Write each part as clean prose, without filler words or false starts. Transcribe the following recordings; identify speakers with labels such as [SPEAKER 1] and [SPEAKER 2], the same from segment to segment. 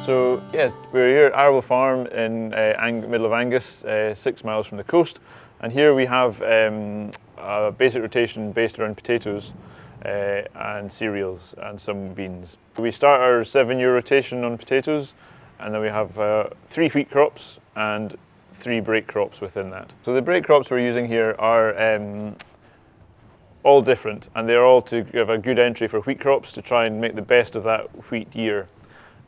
[SPEAKER 1] So yes, we're here at Arable Farm in middle of Angus, 6 miles from the coast, and here we have a basic rotation based around potatoes and cereals and some beans. We start our 7-year rotation on potatoes, and then we have 3 wheat crops and 3 break crops within that. So the break crops we're using here are all different, and they're all to give a good entry for wheat crops to try and make the best of that wheat year.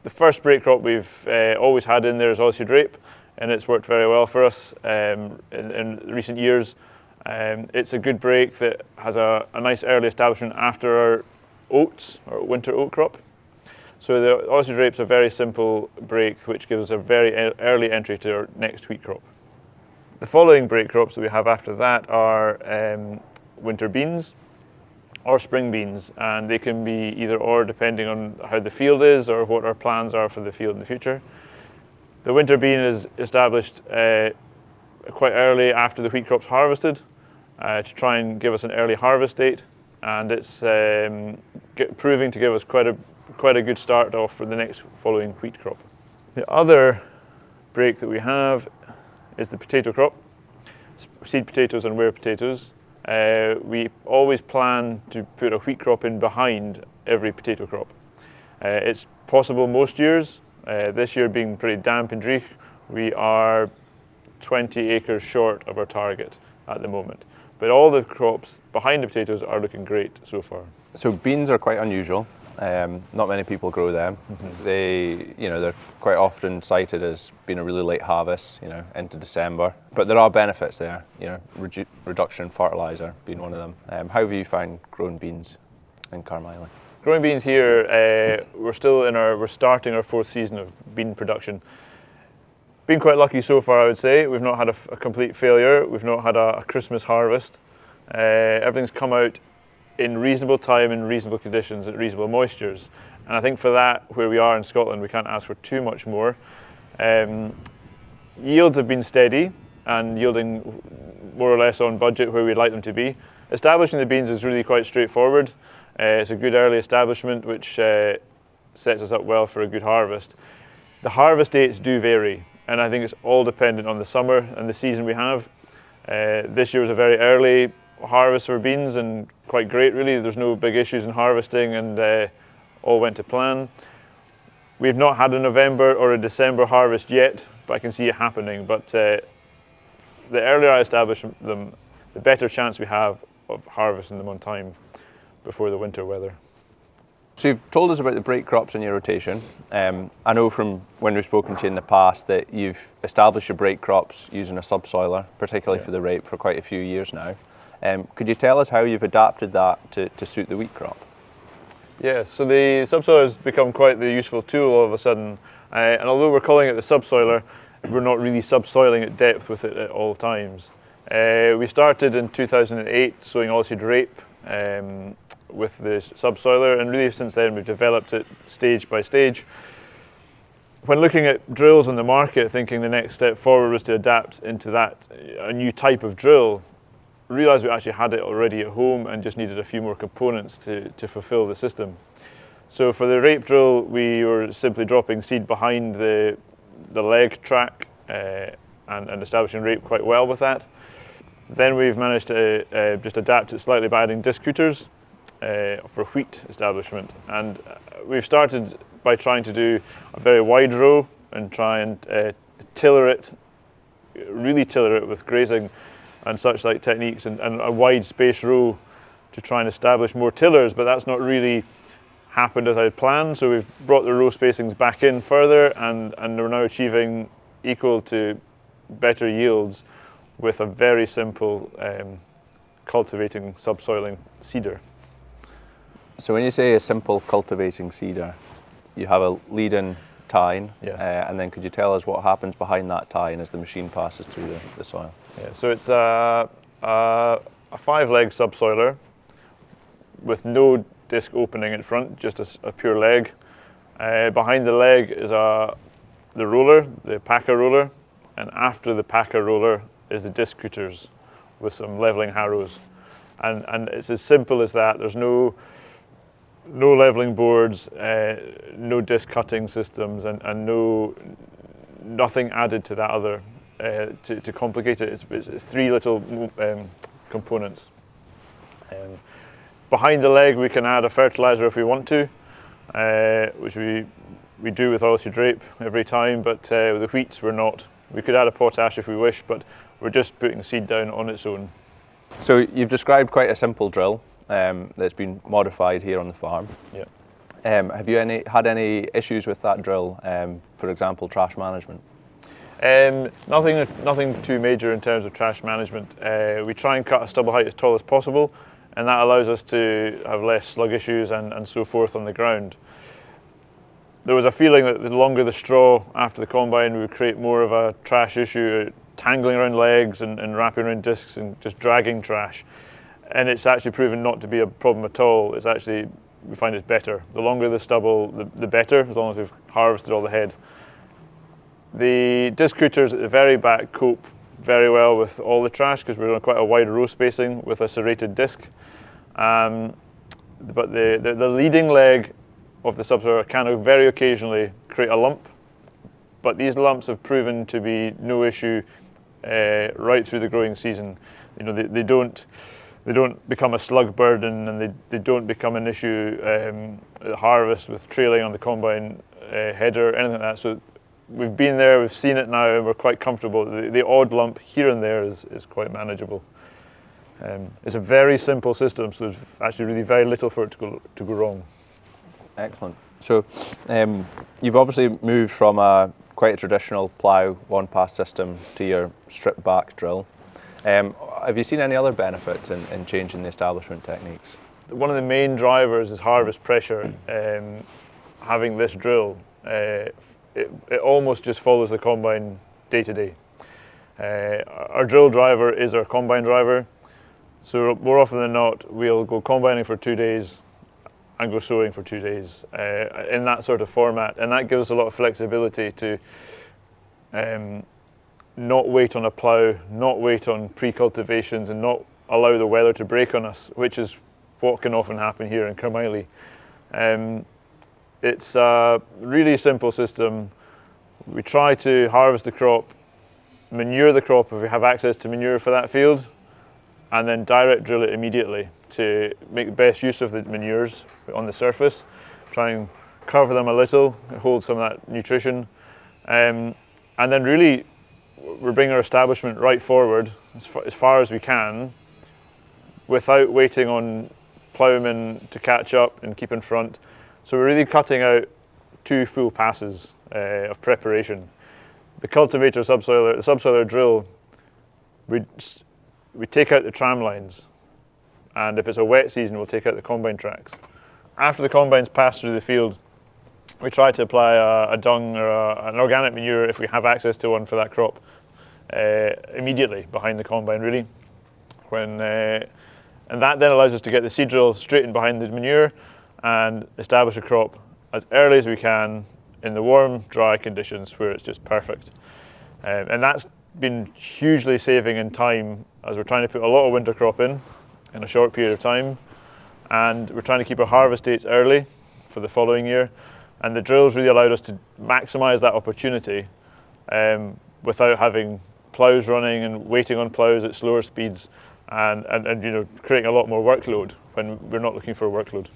[SPEAKER 1] The first break crop we've always had in there is oilseed rape, and it's worked very well for us in recent years. It's a good break that has a nice early establishment after our oats, or winter oat crop. So the oilseed rape's a very simple break which gives us a very early entry to our next wheat crop. The following break crops that we have after that are winter beans or spring beans, and they can be either or depending on how the field is or what our plans are for the field in the future. The winter bean is established quite early after the wheat crop's harvested to try and give us an early harvest date, and it's proving to give us quite a good start off for the next following wheat crop. The other break that we have is the potato crop, seed potatoes and ware potatoes. We always plan to put a wheat crop in behind every potato crop. It's possible most years. This year being pretty damp and dreich, we are 20 acres short of our target at the moment. But all the crops behind the potatoes are looking great so far.
[SPEAKER 2] So beans are quite unusual. Not many people grow them. Mm-hmm. They're quite often cited as being a really late harvest, into December. But there are benefits there, reduction in fertilizer being one of them. How have you found growing beans in Carmila?
[SPEAKER 1] Growing beans here, we're starting our 4th season of bean production. Been quite lucky so far, I would say. We've not had a complete failure. We've not had a Christmas harvest. Everything's come out in reasonable time, in reasonable conditions, at reasonable moistures. And I think for that, where we are in Scotland, we can't ask for too much more. Yields have been steady and yielding more or less on budget where we'd like them to be. Establishing the beans is really quite straightforward. It's a good early establishment which sets us up well for a good harvest. The harvest dates do vary, and I think it's all dependent on the summer and the season we have. This year was a very early harvest for beans and quite great really. There's no big issues in harvesting and all went to plan. We've not had a November or a December harvest yet, but I can see it happening. But the earlier I establish them, the better chance we have of harvesting them on time before the winter weather.
[SPEAKER 2] So you've told us about the break crops in your rotation. I know from when we've spoken to you in the past that you've established your break crops using a subsoiler, particularly for the rape, for quite a few years now. Could you tell us how you've adapted that to suit the wheat crop?
[SPEAKER 1] Yeah, so the subsoiler has become quite the useful tool all of a sudden. And although we're calling it the subsoiler, we're not really subsoiling at depth with it at all times. We started in 2008 sowing oilseed rape with the subsoiler, and really since then we've developed it stage by stage. When looking at drills on the market, thinking the next step forward was to adapt into that, a new type of drill, realised we actually had it already at home and just needed a few more components to fulfil the system. So for the rape drill, we were simply dropping seed behind the leg track and establishing rape quite well with that. Then we've managed to just adapt it slightly by adding disc cutters for wheat establishment. And we've started by trying to do a very wide row and try and really tiller it with grazing and such like techniques, and a wide space row to try and establish more tillers, but that's not really happened as I planned. So we've brought the row spacings back in further, and we're now achieving equal to better yields with a very simple cultivating subsoiling cedar.
[SPEAKER 2] So when you say a simple cultivating cedar, you have a lead-in tine,
[SPEAKER 1] yes.
[SPEAKER 2] And then could you tell us what happens behind that tine as the machine passes through the soil?
[SPEAKER 1] Yeah, so it's a 5-leg subsoiler with no disc opening in front, just a pure leg. Behind the leg is the roller, the packer roller, and after the packer roller is the disc cutters with some leveling harrows. And it's as simple as that. There's no no leveling boards, no disc cutting systems, and nothing added to that other to complicate it. It's three little components. Behind the leg we can add a fertilizer if we want to, which we do with oilseed rape every time, but with the wheats we're not. We could add a potash if we wish, but we're just putting seed down on its own.
[SPEAKER 2] So you've described quite a simple drill that's been modified here on the farm.
[SPEAKER 1] Yeah.
[SPEAKER 2] Have you had any issues with that drill, for example, trash management?
[SPEAKER 1] Nothing too major in terms of trash management. We try and cut a stubble height as tall as possible, and that allows us to have less slug issues and so forth on the ground. There was a feeling that the longer the straw after the combine, we would create more of a trash issue, tangling around legs and wrapping around discs and just dragging trash. And it's actually proven not to be a problem at all. It's actually, we find it's better. The longer the stubble, the better, as long as we've harvested all the head. The disc cutters at the very back cope very well with all the trash because we're on quite a wide row spacing with a serrated disc. But the leading leg of the Subsoiler can very occasionally create a lump, but these lumps have proven to be no issue right through the growing season. You know, they don't become a slug burden, and they don't become an issue at harvest with trailing on the combine header, anything like that. So we've been there, we've seen it now, and we're quite comfortable. The odd lump here and there is quite manageable. It's a very simple system, so there's actually really very little for it to go wrong.
[SPEAKER 2] Excellent. So you've obviously moved from quite a traditional plough one-pass system to your strip back drill. Have you seen any other benefits in changing the establishment techniques?
[SPEAKER 1] One of the main drivers is harvest pressure. Having this drill, it almost just follows the combine day to day. Our drill driver is our combine driver, so more often than not we'll go combining for 2 days and go sowing for 2 days in that sort of format, and that gives us a lot of flexibility to not wait on a plough, not wait on pre-cultivations, and not allow the weather to break on us, which is what can often happen here in Carmiley. It's a really simple system. We try to harvest the crop, manure the crop if we have access to manure for that field, and then direct drill it immediately to make the best use of the manures on the surface, try and cover them a little, hold some of that nutrition, and then really we're bringing our establishment right forward as far as we can without waiting on ploughmen to catch up and keep in front. So we're really cutting out 2 full passes of preparation. The cultivator subsoiler, the subsoiler drill, we take out the tram lines, and if it's a wet season we'll take out the combine tracks. After the combines pass through the field, we try to apply a dung or an organic manure if we have access to one for that crop immediately behind the combine, really. And that then allows us to get the seed drill straight in behind the manure and establish a crop as early as we can in the warm, dry conditions where it's just perfect. And that's been hugely saving in time as we're trying to put a lot of winter crop in a short period of time, and we're trying to keep our harvest dates early for the following year. And the drills really allowed us to maximise that opportunity without having ploughs running and waiting on ploughs at slower speeds and you know, creating a lot more workload when we're not looking for a workload.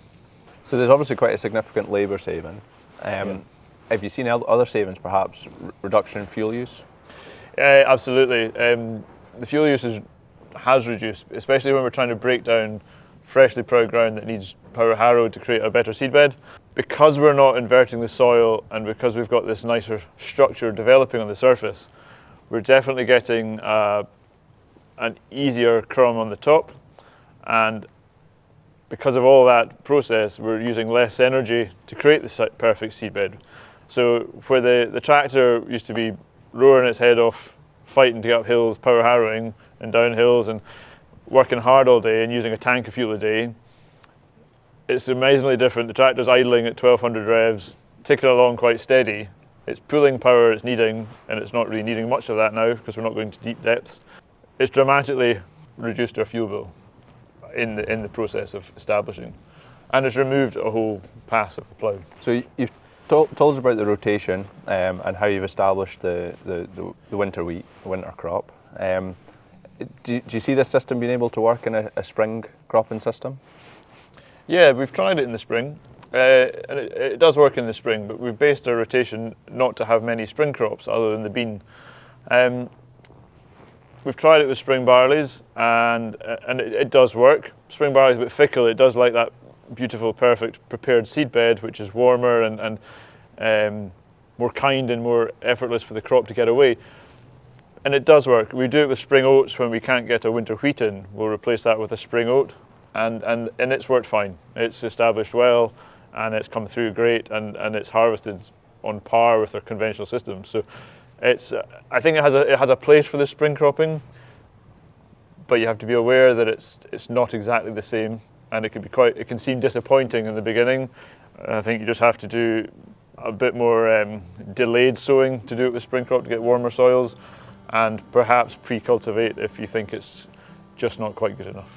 [SPEAKER 2] So there's obviously quite a significant labour saving. Have you seen other savings, perhaps reduction in fuel use?
[SPEAKER 1] Absolutely. The fuel usage has reduced, especially when we're trying to break down freshly ploughed ground that needs power harrowed to create a better seedbed. Because we're not inverting the soil and because we've got this nicer structure developing on the surface, we're definitely getting an easier crumb on the top, and because of all that process we're using less energy to create the perfect seedbed. So where the tractor used to be roaring its head off, fighting to get up hills, power harrowing and down hills and working hard all day and using a tank of fuel a day, it's amazingly different. The tractor's idling at 1200 revs, ticking along quite steady. It's pulling power it's needing, and it's not really needing much of that now because we're not going to deep depths. It's dramatically reduced our fuel bill in the process of establishing. and it's removed a whole pass of the plough.
[SPEAKER 2] So you've told us about the rotation and how you've established the winter wheat, the winter crop. Do you see this system being able to work in a spring cropping system?
[SPEAKER 1] Yeah, we've tried it in the spring, and it does work in the spring, but we've based our rotation not to have many spring crops other than the bean. We've tried it with spring barleys, and it does work. Spring barley is a bit fickle. It does like that beautiful, perfect prepared seed bed, which is warmer and more kind and more effortless for the crop to get away. And it does work. We do it with spring oats when we can't get a winter wheat in. We'll replace that with a spring oat, and it's worked fine. It's established well, and it's come through great, and it's harvested on par with our conventional system. So it's, I think it has a place for the spring cropping, but you have to be aware that it's not exactly the same, and it can seem disappointing in the beginning. I think you just have to do a bit more delayed sowing to do it with spring crop to get warmer soils, and perhaps pre-cultivate if you think it's just not quite good enough.